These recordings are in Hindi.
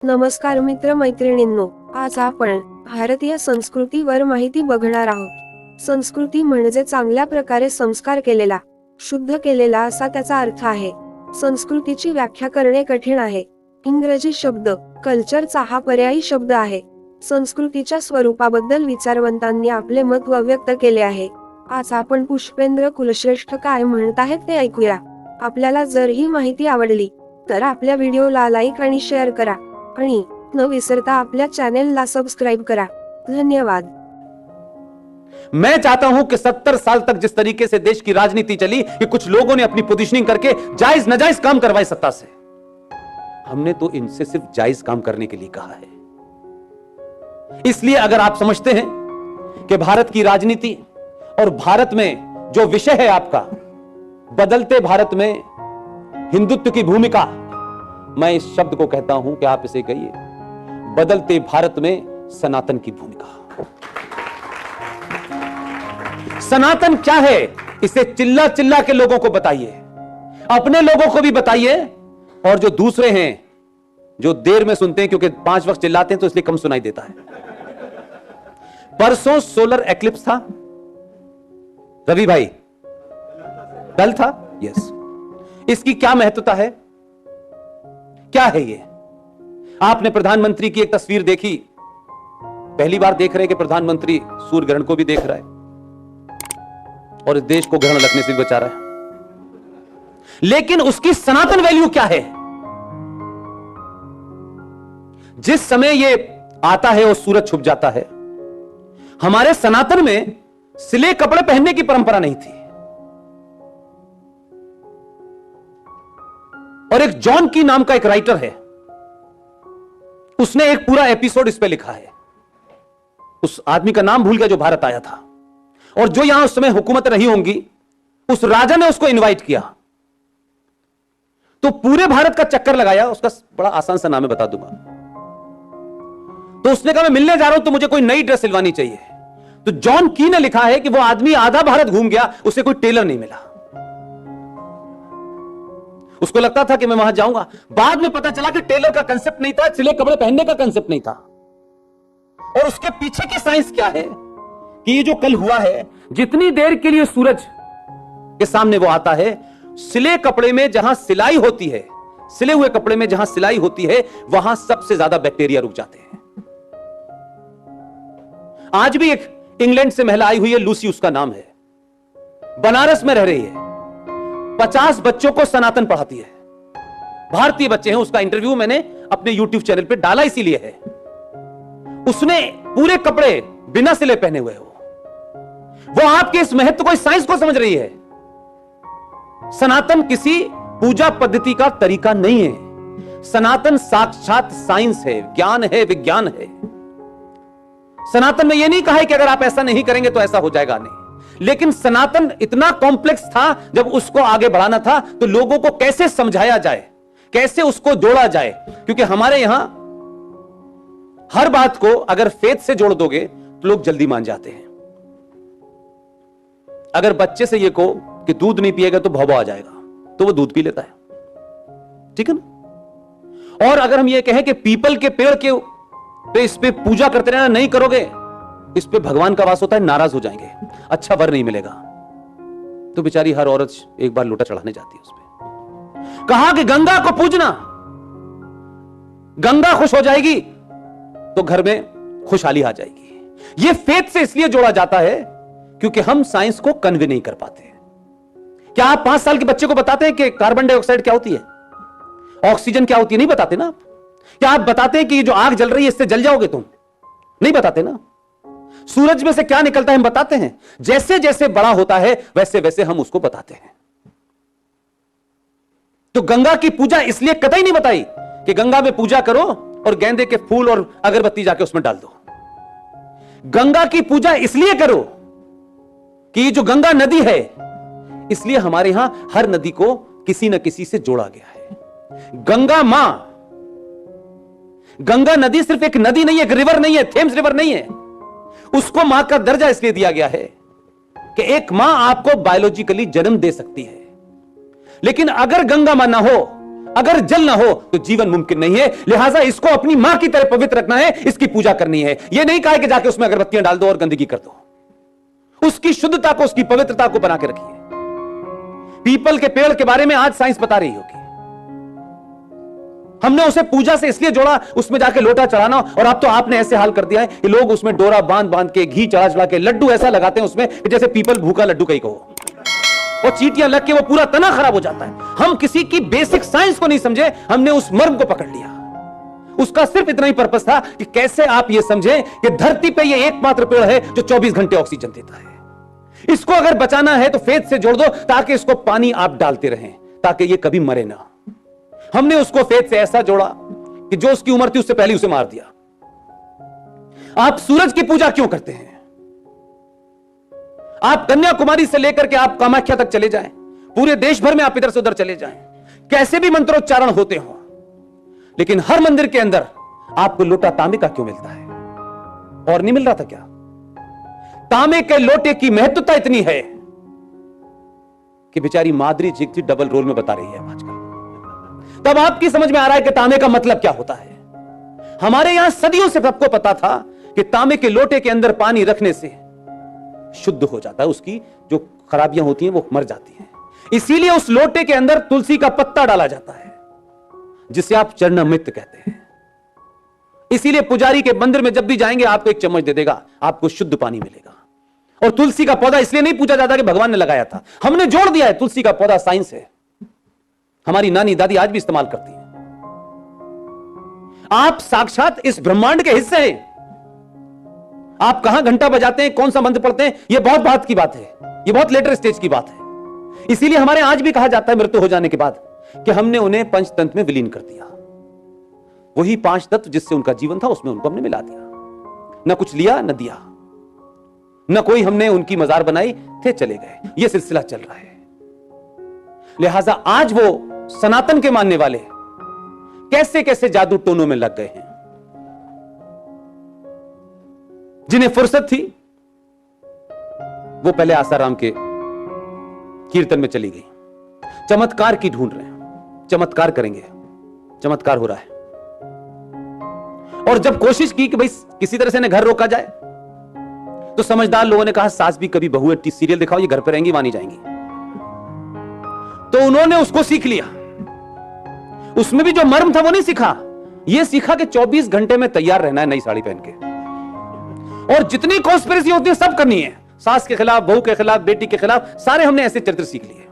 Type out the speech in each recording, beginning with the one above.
नमस्कार मित्र मैत्रिणींनो, आज आपण भारतीय संस्कृतीवर माहिती बघणार आहोत. संस्कृती म्हणजे चांगल्या प्रकारे संस्कार केलेला, शुद्ध केलेला असा त्याचा अर्थ आहे. संस्कृतीची व्याख्या करणे कठीण आहे. इंग्रजी शब्द कल्चरचा हा पर्यायी शब्द आहे. संस्कृतीच्या स्वरूपाबद्दल विचारवंतांनी आपले मत व्यक्त केले आहे. आज आपण पुष्पेंद्र कुलश्रेष्ठ काय म्हणत आहेत ते ऐकूया. आपल्याला जर ही माहिती आवडली तर आपल्या व्हिडिओला लाईक आणि शेअर करा आणि न विसरता आपल्या चॅनेलला सबस्क्राइब करा. धन्यवाद. मैं चाहता हूं कि 70 साल तक जिस तरीके से देश की राजनीति चली कि कुछ लोगों ने अपनी पोजीशनिंग करके जायज नाजायज काम करवाए सत्ता से, हमने तो इनसे सिर्फ जायज काम करने के लिए कहा है. इसलिए अगर आप समझते हैं कि भारत की राजनीति और भारत में जो विषय है आपका बदलते भारत में हिंदुत्व की भूमिका, मैं इस शब्द को कहता हूं कि आप इसे कहिए बदलते भारत में सनातन की भूमिका. सनातन क्या है इसे चिल्ला चिल्ला के लोगों को बताइए, अपने लोगों को भी बताइए, और जो दूसरे हैं जो देर में सुनते हैं क्योंकि 5 वक्त चिल्लाते हैं तो इसलिए कम सुनाई देता है. परसों सोलर एक्लिप्स था रवि भाई, कल था. यस, इसकी क्या महत्वता है, क्या है ये? आपने प्रधानमंत्री की एक तस्वीर देखी, पहली बार देख रहे कि प्रधानमंत्री सूर्य ग्रहण को भी देख रहा है और इस देश को ग्रहण लगने से भी बचा रहा है. लेकिन उसकी सनातन वैल्यू क्या है? जिस समय ये आता है और सूरज छुप जाता है, हमारे सनातन में सिले कपड़े पहनने की परंपरा नहीं थी. और एक जॉन की नाम का एक राइटर है, उसने एक पूरा एपिसोड इस पे लिखा है. उस आदमी का नाम भूल गया जो भारत आया था, और जो यहां उस समय हुकूमत रही होंगी, उस राजा ने उसको इनवाइट किया तो पूरे भारत का चक्कर लगाया. उसका बड़ा आसान सा नाम है, बता दूंगा. तो उसने कहा मैं मिलने जा रहा हूं तो मुझे कोई नई ड्रेस सिलवानी चाहिए. तो जॉन की ने लिखा है कि वो आदमी आधा भारत घूम गया, उसे कोई टेलर नहीं मिला. उसको लगता था कि मैं वहां जाऊंगा. बाद में पता चला कि टेलर का कंसेप्ट नहीं था, सिले कपड़े पहनने का कंसेप्ट नहीं था. और उसके पीछे की साइंस क्या है कि ये जो कल हुआ है, जितनी देर के लिए सूरज के सामने वो आता है, सिले कपड़े में जहां सिलाई होती है, सिले हुए कपड़े में जहां सिलाई होती है, वहां सबसे ज्यादा बैक्टीरिया रुक जाते हैं. आज भी एक इंग्लैंड से महिला आई हुई है, लूसी उसका नाम है, बनारस में रह रही है, 50 बच्चों को सनातन पढ़ाती है, भारतीय बच्चे हैं. उसका इंटरव्यू मैंने अपने YouTube चैनल पे डाला इसीलिए है. उसने पूरे कपड़े बिना सिले पहने हुए हो. वो आपके इस महत्व को, इस साइंस को समझ रही है. सनातन किसी पूजा पद्धति का तरीका नहीं है. सनातन साक्षात साइंस है, ज्ञान है, विज्ञान है. सनातन में यह नहीं कहा है कि अगर आप ऐसा नहीं करेंगे तो ऐसा हो जाएगा, नहीं. लेकिन सनातन इतना कॉम्प्लेक्स था, जब उसको आगे बढ़ाना था तो लोगों को कैसे समझाया जाए, कैसे उसको जोड़ा जाए. क्योंकि हमारे यहां हर बात को अगर फेथ से जोड़ दोगे तो लोग जल्दी मान जाते हैं. अगर बच्चे से ये कहो कि दूध नहीं पिएगा तो भौंबा आ जाएगा, तो वो दूध पी लेता है, ठीक है ना. और अगर हम ये कहें कि पीपल के पेड़ के पे इस पे पूजा करते रहना, नहीं करोगे इस पे भगवान का वास होता है, नाराज हो जाएंगे, अच्छा वर नहीं मिलेगा, तो बेचारी हर औरत एक बार लोटा चढ़ाने जाती है उस पे. कहा कि गंगा को पूजना, गंगा खुश हो जाएगी तो घर में खुशहाली आ जाएगी. यह फेथ से इसलिए जोड़ा जाता है क्योंकि हम साइंस को कन्वे नहीं कर पाते. क्या आप 5 साल के बच्चे को बताते हैं कि कार्बन डाइऑक्साइड क्या होती है, ऑक्सीजन क्या होती है? नहीं बताते ना. क्या आप बताते हैं कि ये जो आग जल रही है इससे जल जाओगे तुम? नहीं बताते ना. सूरज में से क्या निकलता है हम बताते हैं. जैसे जैसे बड़ा होता है वैसे वैसे हम उसको बताते हैं. तो गंगा की पूजा इसलिए कतई नहीं बताई कि गंगा में पूजा करो और गेंदे के फूल और अगरबत्ती जाके उसमें डाल दो. गंगा की पूजा इसलिए करो कि ये जो गंगा नदी है, इसलिए हमारे यहां हर नदी को किसी न किसी से जोड़ा गया है. गंगा मां, गंगा नदी सिर्फ एक नदी नहीं है, एक रिवर नहीं है, थेम्स रिवर नहीं है. उसको मां का दर्जा इसलिए दिया गया है कि एक मां आपको बायोलॉजिकली जन्म दे सकती है, लेकिन अगर गंगा मां ना हो अगर जल ना हो तो जीवन मुमकिन नहीं है। लिहाजा इसको अपनी मां की तरह पवित्र रखना है, इसकी पूजा करनी है। यह नहीं कहा कि जाके उसमें अगरबत्तियां डाल दो और गंदगी कर दो। उसकी शुद्धता को, उसकी पवित्रता को बना के रखिए। पीपल के पेड़ के बारे में आज साइंस बता रही होगी। हमने उसे पूजा से इसलिए जोड़ा, उसमें जाके लोटा चढ़ाना, और अब तो आपने ऐसे हाल कर दिया है कि लोग उसमें डोरा बांध बांध के, घी चढ़ा चढ़ा के, लड्डू ऐसा लगाते हैं उसमें कि जैसे पीपल भूखा लड्डू कहीं को, और चींटियां लग के वो पूरा तना खराब हो जाता है। हम किसी की बेसिक साइंस को नहीं समझे, हमने उस मर्म को पकड़ लिया। उसका सिर्फ इतना ही पर्पस था कि कैसे आप ये समझें कि धरती पे ये एकमात्र पेड़ है जो 24 घंटे ऑक्सीजन देता है। इसको अगर बचाना है तो फेथ से जोड़ दो, ताकि इसको पानी आप डालते रहें, ताकि ये कभी मरे ना। हमने उसको फेथ से ऐसा जोड़ा कि जो उसकी उम्र थी उससे पहले उसे मार दिया। आप सूरज की पूजा क्यों करते हैं? आप कन्याकुमारी से लेकर के आप कामाख्या तक चले जाएं, पूरे देश भर में आप इधर से उधर चले जाएं, कैसे भी मंत्रोच्चारण होते हो, लेकिन हर मंदिर के अंदर आपको लोटा तांबे का क्यों मिलता है? और नहीं मिल रहा था क्या? तांबे के लोटे की महत्वता इतनी है कि बेचारी माधुरी दीक्षित डबल रोल में बता रही है आजकल। तब आपकी समझ में आ रहा है कि तांबे का मतलब क्या होता है। हमारे यहां सदियों से सबको पता था कि तांबे के लोटे के अंदर पानी रखने से शुद्ध हो जाता है, उसकी जो खराबियां होती हैं वो मर जाती हैं। इसीलिए उस लोटे के अंदर तुलसी का पत्ता डाला जाता है, जिसे आप चरणामृत कहते हैं। इसीलिए पुजारी के मंदिर में जब भी जाएंगे आपको एक चम्मच दे देगा, आपको शुद्ध पानी मिलेगा। और तुलसी का पौधा इसलिए नहीं पूजा जाता कि भगवान ने लगाया था, हमने जोड़ दिया है। तुलसी का पौधा साइंस है, हमारी नानी दादी आज भी इस्तेमाल करती हैं। आप साक्षात इस ब्रह्मांड के हिस्से हैं। आप कहां घंटा बजाते हैं, कौन सा मंत्र पढ़ते हैं, यह बहुत बात की बात है, यह बहुत लेटर स्टेज की बात है। इसीलिए हमारे आज भी कहा जाता है मृत्यु हो जाने के बाद कि हमने उन्हें पंचतंत्र में विलीन कर दिया। वही 5 तत्व जिससे उनका जीवन था उसमें उनको हमने मिला दिया। न कुछ लिया न दिया, न कोई हमने उनकी मजार बनाई, थे चले गए। यह सिलसिला चल रहा है। लिहाजा आज वो सनातन के मानने वाले कैसे कैसे जादू टोनों में लग गए हैं। जिन्हें फुर्सत थी वो पहले आसाराम के कीर्तन में चली गई, चमत्कार की ढूंढ रहे हैं। चमत्कार करेंगे, चमत्कार हो रहा है। और जब कोशिश की कि भाई किसी तरह से इन्हें घर रोका जाए, तो समझदार लोगों ने कहा सास भी कभी बहू है, सीरियल दिखाओ, ये घर पे रहेंगी, वहां नहीं जाएंगी। तो उन्होंने उसको सीख लिया। उसमें भी जो मर्म था वो नहीं सीखा, ये सीखा कि 24 घंटे में तैयार रहना है नई साड़ी पहन के, और जितनी कॉन्स्पिरेसी होती है सब करनी है, सास के खिलाफ, बहू के खिलाफ, बेटी के खिलाफ, सारे हमने ऐसे चरित्र सीख लिए।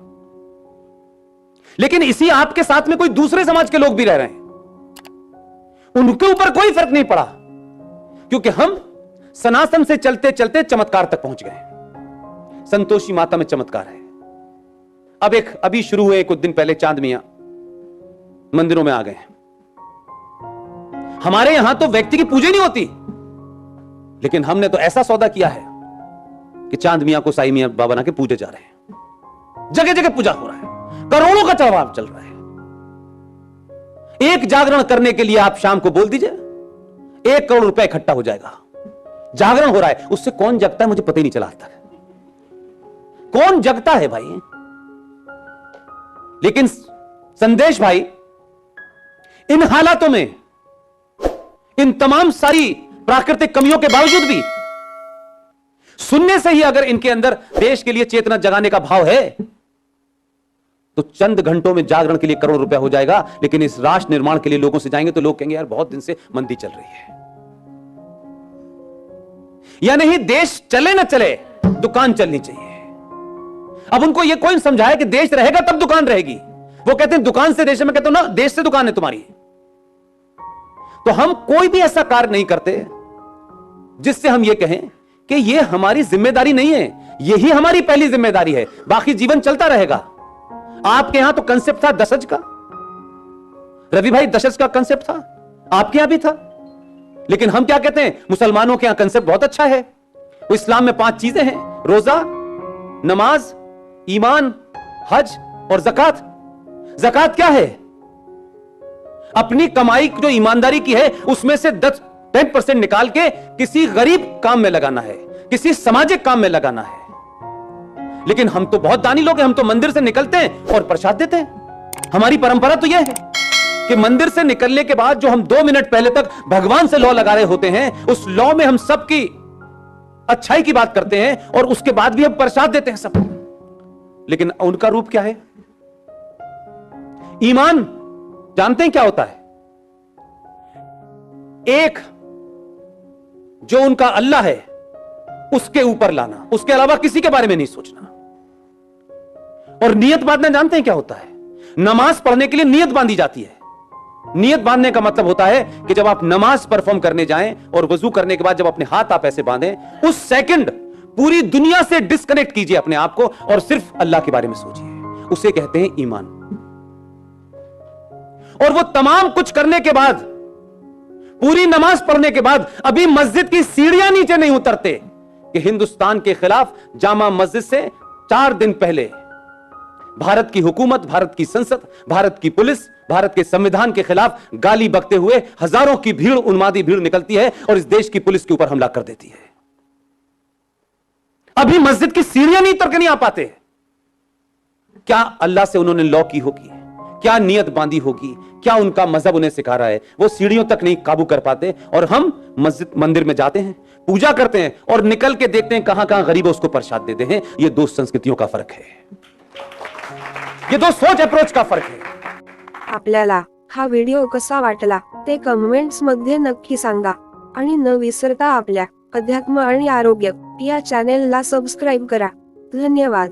लेकिन इसी आपके साथ में कोई दूसरे समाज के लोग भी रह रहे हैं, उनके ऊपर कोई फर्क नहीं पड़ा, क्योंकि हम सनातन से चलते चलते चमत्कार तक पहुंच गए। संतोषी माता में चमत्कार है। अब अभी शुरू हुए कुछ दिन पहले चांद मियां मंदिरों में आ गए। हमारे यहां तो व्यक्ति की पूजा नहीं होती, लेकिन हमने तो ऐसा सौदा किया है कि चांद मियां को साईं मियां बाबा बना के पूजे जा रहे हैं। जगह जगह पूजा हो रहा है, करोड़ों का चढ़ावा चल रहा है। एक जागरण करने के लिए आप शाम को बोल दीजिए, 1 करोड़ रुपए इकट्ठा हो जाएगा। जागरण हो रहा है, उससे कौन जगता है मुझे पता ही नहीं चला आता है। कौन जगता है भाई? लेकिन संदेश भाई, इन हालातों में, इन तमाम सारी प्राकृतिक कमियों के बावजूद भी, सुनने से ही अगर इनके अंदर देश के लिए चेतना जगाने का भाव है, तो चंद घंटों में जागरण के लिए करोड़ रुपया हो जाएगा। लेकिन इस राष्ट्र निर्माण के लिए लोगों से जाएंगे तो लोग कहेंगे यार बहुत दिन से मंदी चल रही है। या नहीं, देश चले ना चले, दुकान चलनी चाहिए। अब उनको यह कोई समझाए कि देश रहेगा तब दुकान रहेगी। वो कहते हैं दुकान से देश, में कहते हो ना देश से दुकान है तुम्हारी। तो हम कोई भी ऐसा कार्य नहीं करते जिससे हम ये कहें कि ये हमारी जिम्मेदारी नहीं है, यही हमारी पहली जिम्मेदारी है, बाकी जीवन चलता रहेगा। आपके यहां तो कंसेप्ट था दशज का, रवि भाई दशज का कंसेप्ट था, आपके यहां भी था। लेकिन हम क्या कहते हैं, मुसलमानों के यहां कंसेप्ट बहुत अच्छा है। वो इस्लाम में 5 चीजें हैं, रोजा, नमाज, ईमान, हज और ज़कात। ज़कात क्या है? अपनी कमाई जो ईमानदारी की है उसमें से 10% निकाल के किसी गरीब काम में लगाना है, किसी सामाजिक काम में लगाना है। लेकिन हम तो बहुत दानी लोग हैं, हम तो मंदिर से निकलते हैं और प्रसाद देते हैं। हमारी परंपरा तो यह है। कि मंदिर से निकलने के बाद जो हम 2 मिनट पहले तक भगवान से लॉ लगा रहे होते हैं, उस लॉ में हम सबकी अच्छाई की बात करते हैं और उसके बाद भी हम प्रसाद देते हैं सबको। लेकिन उनका रूप क्या है? ईमान जानते हैं क्या होता है? एक जो उनका अल्लाह है उसके ऊपर लाना, उसके अलावा किसी के बारे में नहीं सोचना। और नियत बांधना जानते हैं क्या होता है? नमाज पढ़ने के लिए नियत बांधी जाती है। नियत बांधने का मतलब होता है कि जब आप नमाज परफॉर्म करने जाएं और वजू करने के बाद जब अपने हाथ आप ऐसे बांधें, उस सेकंड पूरी दुनिया से डिस्कनेक्ट कीजिए अपने आप को और सिर्फ अल्लाह के बारे में सोचिए। उसे कहते हैं ईमान। और वो तमाम कुछ करने के बाद, पूरी नमाज पढ़ने के बाद अभी मस्जिद की सीढ़ियां नीचे नहीं उतरते कि हिंदुस्तान के खिलाफ जामा मस्जिद से 4 दिन पहले भारत की हुकूमत, भारत की संसद, भारत की पुलिस, भारत के संविधान के खिलाफ गाली बकते हुए हजारों की भीड़, उन्मादी भीड़ निकलती है और इस देश की पुलिस के ऊपर हमला कर देती है। अभी मस्जिद की सीढ़ियां नहीं उतर के नहीं आ पाते। क्या अल्लाह से उन्होंने लॉ की होगी? क्या नियत बांधी होगी? क्या उनका मजहब उन्हें सिखा रहा है? वो सीढ़ियों तक नहीं काबू कर पाते और हम मस्जिद मंदिर में जाते हैं, पूजा करते हैं और निकल के देखते हैं कहां कहां गरीब उसको प्रसाद देते हैं। ये 2 संस्कृतियों का फर्क है, ये 2 सोच अप्रोच का फर्क है। आपल्याला हा व्हिडिओ कसा वाटला ते कमेंट्स मध्ये नक्की सांगा आणि न विसरता आपल्या अध्यात्म आणि आरोग्य या चॅनेलला सबस्क्राईब करा. धन्यवाद.